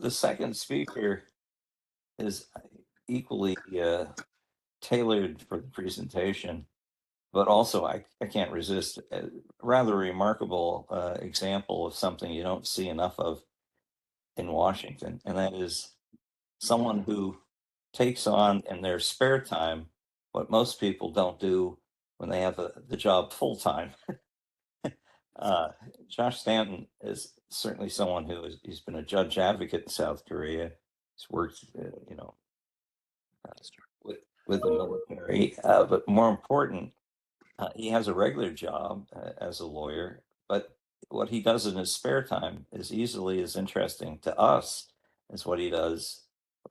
The second speaker is equally tailored for the presentation, but also I can't resist a rather remarkable example of something you don't see enough of in Washington, and that is someone who takes on in their spare time what most people don't do when they have the job full time. Uh, Josh Stanton is certainly someone he's been a judge advocate in South Korea. He's worked, with the military, but more important, he has a regular job as a lawyer. But what he does in his spare time is easily as interesting to us as what he does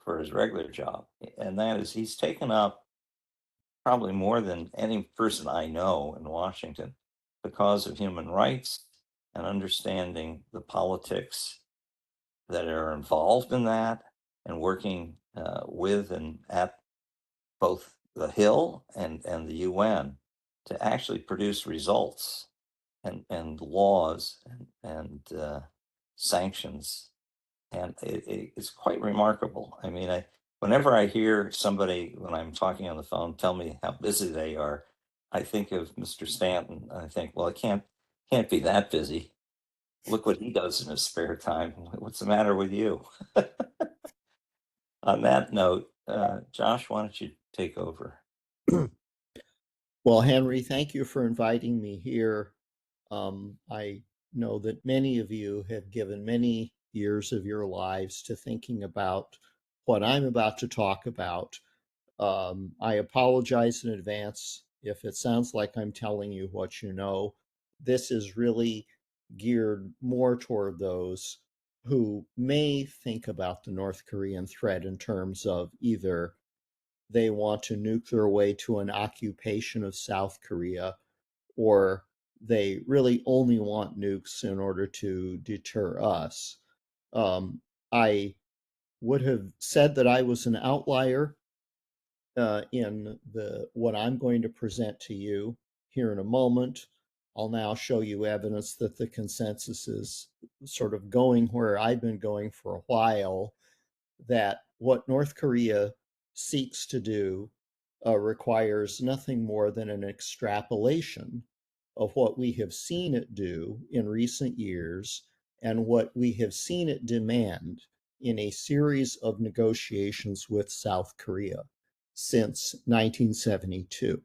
for his regular job, and that is he's taken up probably more than any person I know in Washington the cause of human rights and understanding the politics that are involved in that and working with and at both the Hill and the UN to actually produce results and laws and sanctions. And it's quite remarkable. I mean, whenever I hear somebody when I'm talking on the phone tell me how busy they are, I think of Mr. Stanton. I think, well, it can't be that busy. Look what he does in his spare time. What's the matter with you? On that note, Josh, why don't you take over? Well, Henry, thank you for inviting me here. I know that many of you have given many years of your lives to thinking about what I'm about to talk about. I apologize in advance if it sounds like I'm telling you what you know. This is really geared more toward those who may think about the North Korean threat in terms of either they want to nuke their way to an occupation of South Korea, or they really only want nukes in order to deter us. I would have said that I was an outlier in what I'm going to present to you here in a moment. I'll now show you evidence that the consensus is sort of going where I've been going for a while, that what North Korea seeks to do requires nothing more than an extrapolation of what we have seen it do in recent years and what we have seen it demand in a series of negotiations with South Korea since 1972.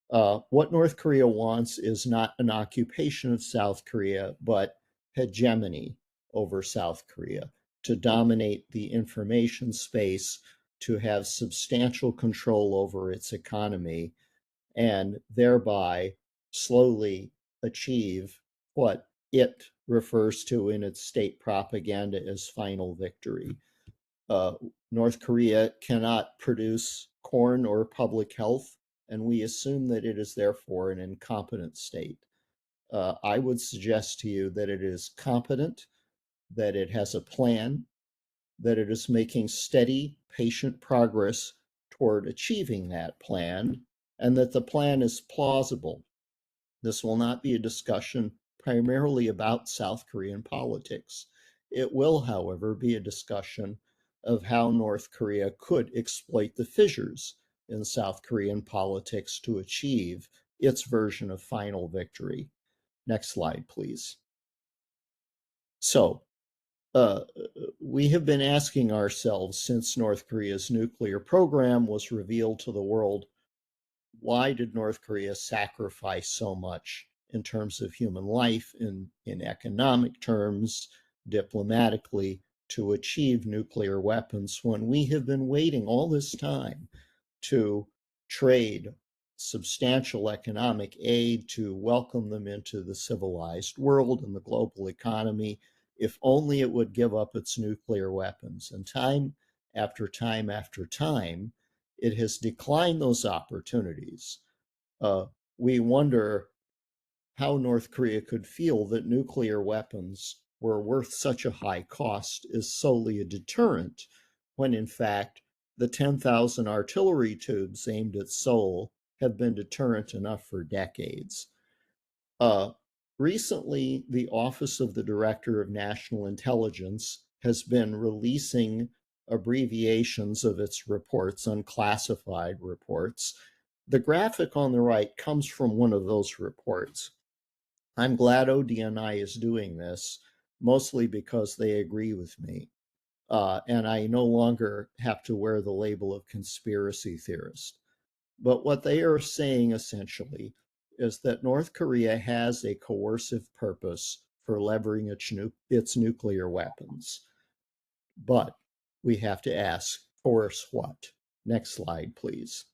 What North Korea wants is not an occupation of South Korea, but hegemony over South Korea, to dominate the information space, to have substantial control over its economy, and thereby slowly achieve what it refers to in its state propaganda as final victory. Uh, North Korea cannot produce corn or public health, and we assume that it is therefore an incompetent state. I would suggest to you that it is competent, that it has a plan, that it is making steady, patient progress toward achieving that plan, and that the plan is plausible. This will not be a discussion primarily about South Korean politics. It will, however, be a discussion of how North Korea could exploit the fissures in South Korean politics to achieve its version of final victory. Next slide, please. So, we have been asking ourselves since North Korea's nuclear program was revealed to the world, why did North Korea sacrifice so much in terms of human life, in economic terms, diplomatically, to achieve nuclear weapons when we have been waiting all this time to trade substantial economic aid to welcome them into the civilized world and the global economy, if only it would give up its nuclear weapons. And time after time after time, it has declined those opportunities. We wonder how North Korea could feel that nuclear weapons were worth such a high cost as solely a deterrent, when in fact the 10,000 artillery tubes aimed at Seoul have been deterrent enough for decades. Recently, the Office of the Director of National Intelligence has been releasing abbreviations of its reports, unclassified reports. The graphic on the right comes from one of those reports. I'm glad ODNI is doing this, mostly because they agree with me. And I no longer have to wear the label of conspiracy theorist. But what they are saying essentially is that North Korea has a coercive purpose for leveraging its nuclear weapons. But we have to ask, coerce what? Next slide, please.